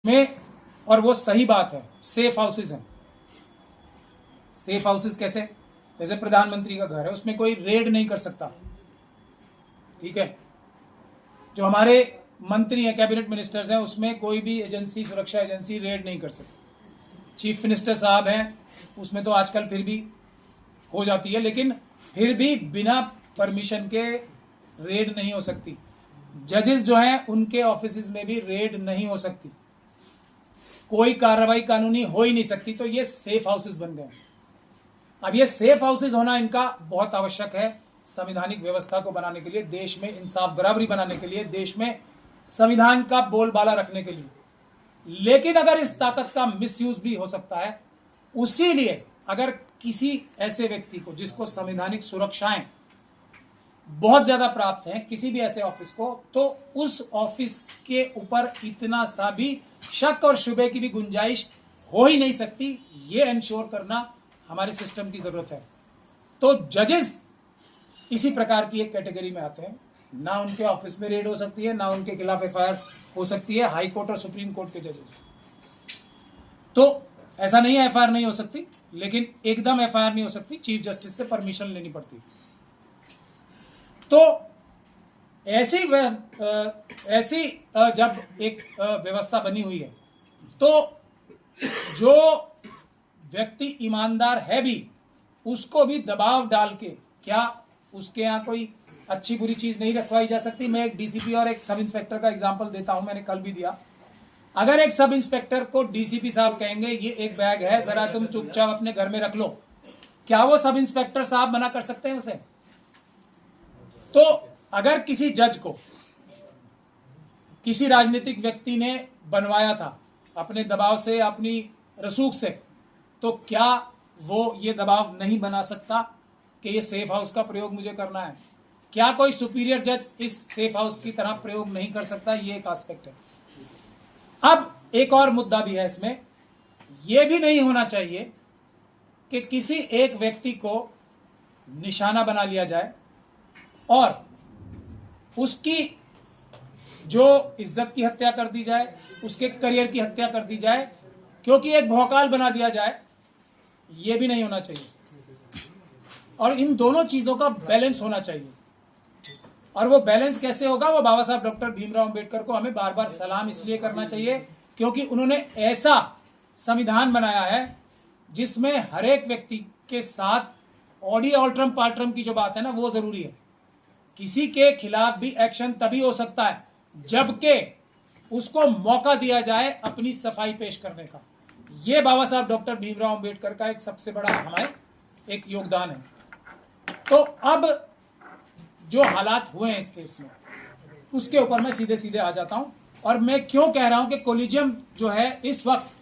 में, और वो सही बात है, सेफ हाउसेज हैं। सेफ हाउसेज कैसे? जैसे प्रधानमंत्री का घर है, उसमें कोई रेड नहीं कर सकता, ठीक है। जो हमारे मंत्री हैं, कैबिनेट मिनिस्टर्स हैं, उसमें कोई भी एजेंसी, सुरक्षा एजेंसी रेड नहीं कर सकती। चीफ मिनिस्टर साहब हैं, उसमें तो आजकल फिर भी हो जाती है, लेकिन फिर भी बिना परमिशन के रेड नहीं हो सकती। जजेस जो हैं, उनके ऑफिस में भी रेड नहीं हो सकती, कोई कार्रवाई कानूनी हो ही नहीं सकती। तो ये सेफ हाउसेस बन गए। अब ये सेफ हाउसेस होना इनका बहुत आवश्यक है संवैधानिक व्यवस्था को बनाने के लिए, देश में इंसाफ बराबरी बनाने के लिए, देश में संविधान का बोलबाला रखने के लिए। लेकिन अगर इस ताकत का मिसयूज भी हो सकता है, उसी लिए अगर किसी ऐसे व्यक्ति को जिसको संवैधानिक सुरक्षाएं बहुत ज्यादा प्राप्त हैं, किसी भी ऐसे ऑफिस को, तो उस ऑफिस के ऊपर इतना सा भी शक और शुबे की भी गुंजाइश हो ही नहीं सकती। ये इंश्योर करना हमारे सिस्टम की जरूरत है। तो जजेस इसी प्रकार की एक कैटेगरी में आते हैं। ना उनके ऑफिस में रेड हो सकती है, ना उनके खिलाफ एफआईआर हो सकती है। हाई कोर्ट और सुप्रीम कोर्ट के जजेस तो ऐसा नहीं है एफआईआर नहीं हो सकती, लेकिन एकदम एफआईआर नहीं हो सकती, चीफ जस्टिस से परमिशन लेनी पड़ती। तो ऐसी जब एक व्यवस्था बनी हुई है, तो जो व्यक्ति ईमानदार है भी, उसको भी दबाव डाल के, क्या उसके यहाँ कोई अच्छी बुरी चीज नहीं रखवाई जा सकती? मैं एक डीसीपी और एक सब इंस्पेक्टर का एग्जांपल देता हूं, मैंने कल भी दिया। अगर एक सब इंस्पेक्टर को डीसीपी साहब कहेंगे ये एक बैग है, जरा तुम चुपचाप अपने घर में रख लो, क्या वो सब इंस्पेक्टर साहब मना कर सकते हैं उसे? तो अगर किसी जज को किसी राजनीतिक व्यक्ति ने बनवाया था अपने दबाव से, अपनी रसूख से, तो क्या वो ये दबाव नहीं बना सकता कि ये सेफ हाउस का प्रयोग मुझे करना है? क्या कोई सुपीरियर जज इस सेफ हाउस की तरह प्रयोग नहीं कर सकता? ये एक एस्पेक्ट है। अब एक और मुद्दा भी है इसमें, यह भी नहीं होना चाहिए कि किसी एक व्यक्ति को निशाना बना लिया जाए और उसकी जो इज्जत की हत्या कर दी जाए, उसके करियर की हत्या कर दी जाए, क्योंकि एक भौकाल बना दिया जाए। यह भी नहीं होना चाहिए। और इन दोनों चीजों का बैलेंस होना चाहिए। और वो बैलेंस कैसे होगा? वो बाबा साहब डॉक्टर भीमराव अंबेडकर को हमें बार बार सलाम इसलिए करना चाहिए क्योंकि उन्होंने ऐसा संविधान बनाया है जिसमें हर एक व्यक्ति के साथ ऑडी ऑल्ट्रम पाल्ट्रम की जो बात है ना, वो जरूरी है। किसी के खिलाफ भी एक्शन तभी हो सकता है जबकि उसको मौका दिया जाए अपनी सफाई पेश करने का। यह बाबा साहब डॉक्टर भीमराव अंबेडकर का एक सबसे बड़ा हमारे एक योगदान है। तो अब जो हालात हुए हैं इस केस में, उसके ऊपर मैं सीधे सीधे आ जाता हूं। और मैं क्यों कह रहा हूं कि कोलिजियम जो है इस वक्त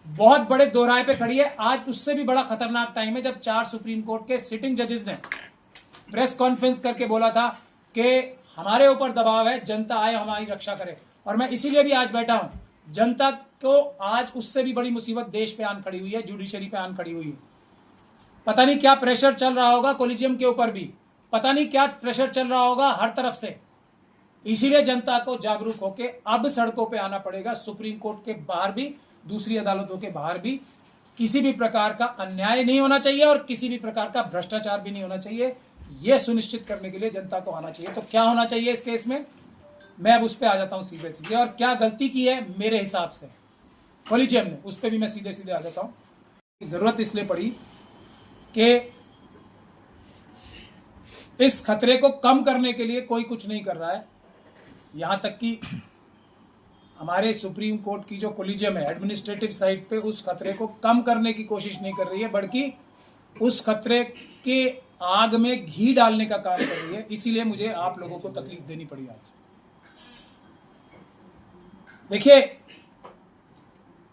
बहुत बड़े दोहराए पे खड़ी है। आज उससे भी बड़ा खतरनाक टाइम है जब 4 सुप्रीम कोर्ट के सिटिंग जजेस ने प्रेस कॉन्फ्रेंस करके बोला था कि हमारे ऊपर दबाव है, जनता आए हमारी रक्षा करे। और मैं इसीलिए भी आज बैठा हूं, जनता को आज उससे भी बड़ी मुसीबत देश पे आन खड़ी हुई है, जुडिशरी पे आन खड़ी हुई है। पता नहीं क्या प्रेशर चल रहा होगा कोलिजियम के ऊपर भी, पता नहीं क्या प्रेशर चल रहा होगा हर तरफ से। इसीलिए जनता को जागरूक होकर अब सड़कों पे आना पड़ेगा। सुप्रीम कोर्ट के बाहर भी, दूसरी अदालतों के बाहर भी किसी भी प्रकार का अन्याय नहीं होना चाहिए और किसी भी प्रकार का भ्रष्टाचार भी नहीं होना चाहिए। यह सुनिश्चित करने के लिए जनता को आना चाहिए। तो क्या होना चाहिए इस केस में, मैं अब उस पर आ जाता हूं सीधे सीधे। और क्या गलती की है मेरे हिसाब से कोलिजियम ने, उस पर भी मैं सीधे सीधे आ जाता हूं। जरूरत इसलिए पड़ी कि इस खतरे को कम करने के लिए कोई कुछ नहीं कर रहा है। यहां तक कि हमारे सुप्रीम कोर्ट की जो कोलिजियम है एडमिनिस्ट्रेटिव साइड पे, उस खतरे को कम करने की कोशिश नहीं कर रही है, बल्कि उस खतरे के आग में घी डालने का काम कर रही है। इसीलिए मुझे आप लोगों को तकलीफ देनी पड़ी आज। देखिए,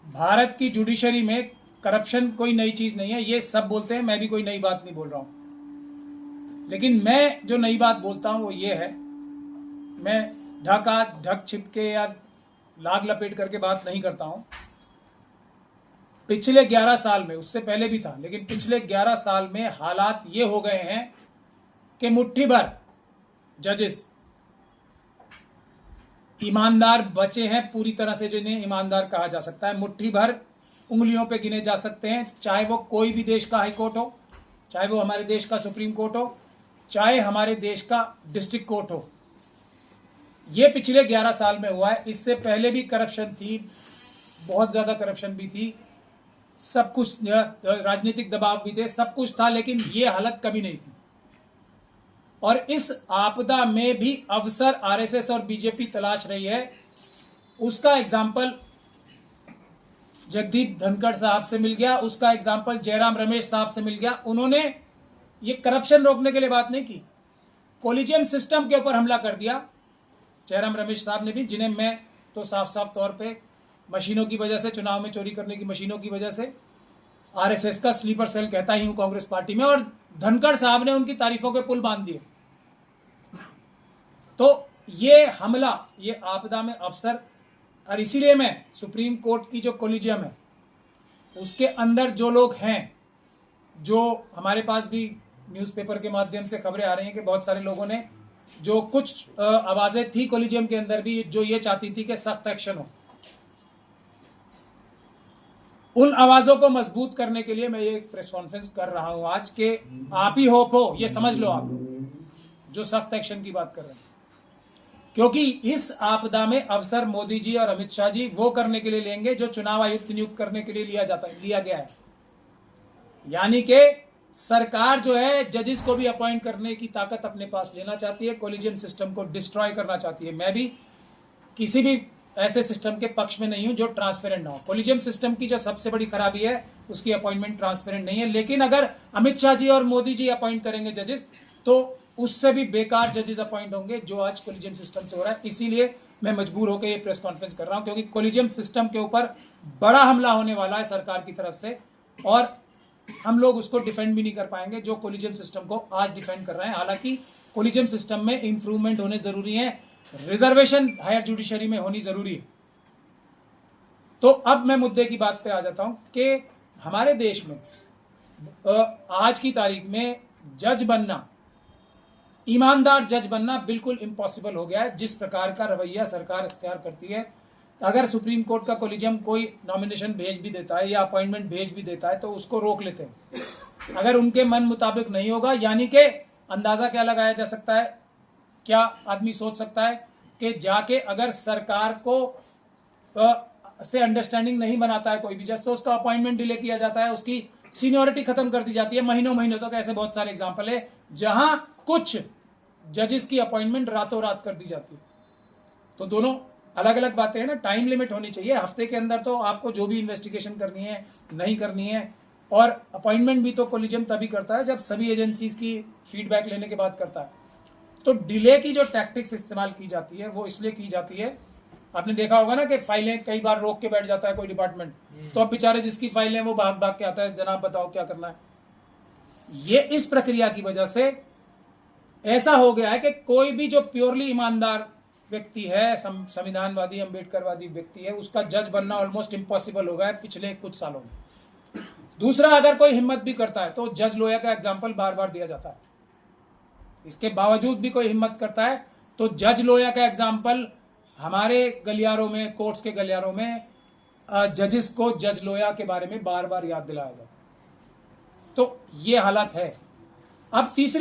भारत की जुडिशरी में करप्शन कोई नई चीज नहीं है, ये सब बोलते हैं, मैं भी कोई नई बात नहीं बोल रहा हूं। लेकिन मैं जो नई बात बोलता हूं वो ये है, मैं ढक छिपके या लाग लपेट करके बात नहीं करता हूं। पिछले 11 साल में, उससे पहले भी था, लेकिन पिछले 11 साल में हालात ये हो गए हैं कि मुट्ठी भर जजेस ईमानदार बचे हैं पूरी तरह से, जिन्हें ईमानदार कहा जा सकता है, मुट्ठी भर उंगलियों पे गिने जा सकते हैं, चाहे वो कोई भी देश का हाई कोर्ट हो, चाहे वो हमारे देश का सुप्रीम कोर्ट हो, चाहे हमारे देश का डिस्ट्रिक्ट कोर्ट हो। ये पिछले 11 साल में हुआ है। इससे पहले भी करप्शन थी, बहुत ज़्यादा करप्शन भी थी, सब कुछ, राजनीतिक दबाव भी थे, सब कुछ था, लेकिन ये हालत कभी नहीं थी। और इस आपदा में भी अवसर आरएसएस और बीजेपी तलाश रही है। उसका एग्जाम्पल जगदीप धनखड़ साहब से मिल गया, उसका एग्जाम्पल जयराम रमेश साहब से मिल गया। उन्होंने ये करप्शन रोकने के लिए बात नहीं की, कोलिजियम सिस्टम के ऊपर हमला कर दिया। जयराम रमेश साहब ने भी, जिन्हें मैं तो साफ साफ तौर पे मशीनों की वजह से, चुनाव में चोरी करने की मशीनों की वजह से आरएसएस का स्लीपर सेल कहता ही हूं कांग्रेस पार्टी में, और धनखड़ साहब ने उनकी तारीफों के पुल बांध दिए। तो ये हमला, ये आपदा में अवसर, और इसीलिए मैं सुप्रीम कोर्ट की जो कोलिजियम है उसके अंदर जो लोग हैं, जो हमारे पास भी न्यूज़पेपर के माध्यम से खबरें आ रही हैं कि बहुत सारे लोगों ने, जो कुछ आवाजें थी कोलिजियम के अंदर भी, जो ये चाहती थी कि सख्त एक्शन हो, उन आवाजों को मजबूत करने के लिए मैं ये प्रेस कॉन्फ्रेंस कर रहा हूं आज के आप ही होप हो, ये समझ लो आप जो सख्त एक्शन की बात कर रहे हैं। क्योंकि इस आपदा में अवसर मोदी जी और अमित शाह जी वो करने के लिए लेंगे जो चुनाव आयुक्त नियुक्त करने के लिए लिया गया है। यानी कि सरकार जो है जजेस को भी अपॉइंट करने की ताकत अपने पास लेना चाहती है, कोलिजियम सिस्टम को डिस्ट्रॉय करना चाहती है। मैं भी किसी भी ऐसे सिस्टम के पक्ष में नहीं हूं जो ट्रांसपेरेंट ना हो। कोलिजियम सिस्टम की जो सबसे बड़ी खराबी है, उसकी अपॉइंटमेंट ट्रांसपेरेंट नहीं है। लेकिन अगर अमित शाह जी और मोदी जी अपॉइंट करेंगे जजेस, तो उससे भी बेकार जजेस अपॉइंट होंगे, जो आज कोलिजियम सिस्टम से हो रहा है। इसीलिए मैं मजबूर होकर ये प्रेस कॉन्फ्रेंस कर रहा हूं, क्योंकि कोलिजियम सिस्टम के ऊपर बड़ा हमला होने वाला है सरकार की तरफ से, और हम लोग उसको डिफेंड भी नहीं कर पाएंगे जो कोलिजियम सिस्टम को आज डिफेंड कर रहे हैं। हालांकि कोलिजियम सिस्टम में इंप्रूवमेंट होने जरूरी है, रिजर्वेशन हायर जुडिशरी में होनी जरूरी है। तो अब मैं मुद्दे की बात पे आ जाता हूं कि हमारे देश में आज की तारीख में जज बनना, ईमानदार जज बनना बिल्कुल इम्पॉसिबल हो गया है। जिस प्रकार का रवैया सरकार इख्तियार करती है, अगर सुप्रीम कोर्ट का कोलिजियम कोई नॉमिनेशन भेज भी देता है या अपॉइंटमेंट भेज भी देता है तो उसको रोक लेते हैं अगर उनके मन मुताबिक नहीं होगा। यानी कि अंदाजा क्या लगाया जा सकता है, क्या आदमी सोच सकता है कि जाके अगर सरकार को से अंडरस्टैंडिंग नहीं बनाता है कोई भी जज, तो उसका अपॉइंटमेंट डिले किया जाता है, उसकी सीनियोरिटी खत्म कर दी जाती है महीनों महीनों तक। ऐसे बहुत सारे एग्जाम्पल है जहां कुछ जजेस की अपॉइंटमेंट रातों रात कर दी जाती है। तो दोनों अलग अलग बातें हैं ना, टाइम लिमिट होनी चाहिए। हफ्ते के अंदर तो आपको जो भी इन्वेस्टिगेशन करनी है नहीं करनी है, और अपॉइंटमेंट भी तो कोलिजियम तभी करता है जब सभी एजेंसीज की फीडबैक लेने के बाद करता है। तो डिले की जो टैक्टिक्स इस्तेमाल की जाती है वो इसलिए की जाती है, आपने देखा होगा ना कि फाइलें कई बार रोक के बैठ जाता है कोई डिपार्टमेंट, तो अब बेचारे जिसकी फाइलें वो भाग भाग के आता है, जनाब बताओ क्या करना है। ये इस प्रक्रिया की वजह से ऐसा हो गया है कि कोई भी जो प्योरली ईमानदार व्यक्ति है, संविधानवादी अम्बेडकरवादी व्यक्ति है, उसका जज बनना ऑलमोस्ट इम्पॉसिबल हो गया है पिछले कुछ सालों में। दूसरा, अगर कोई हिम्मत भी करता है तो जज लोया का एग्जाम्पल बार बार दिया जाता है। इसके बावजूद भी कोई हिम्मत करता है तो जज लोया का एग्जाम्पल हमारे गलियारों में, कोर्ट्स के गलियारों में जजेस को जज लोया के बारे में बार बार याद दिलाया जाता है। तो ये हालत है। अब तीसरी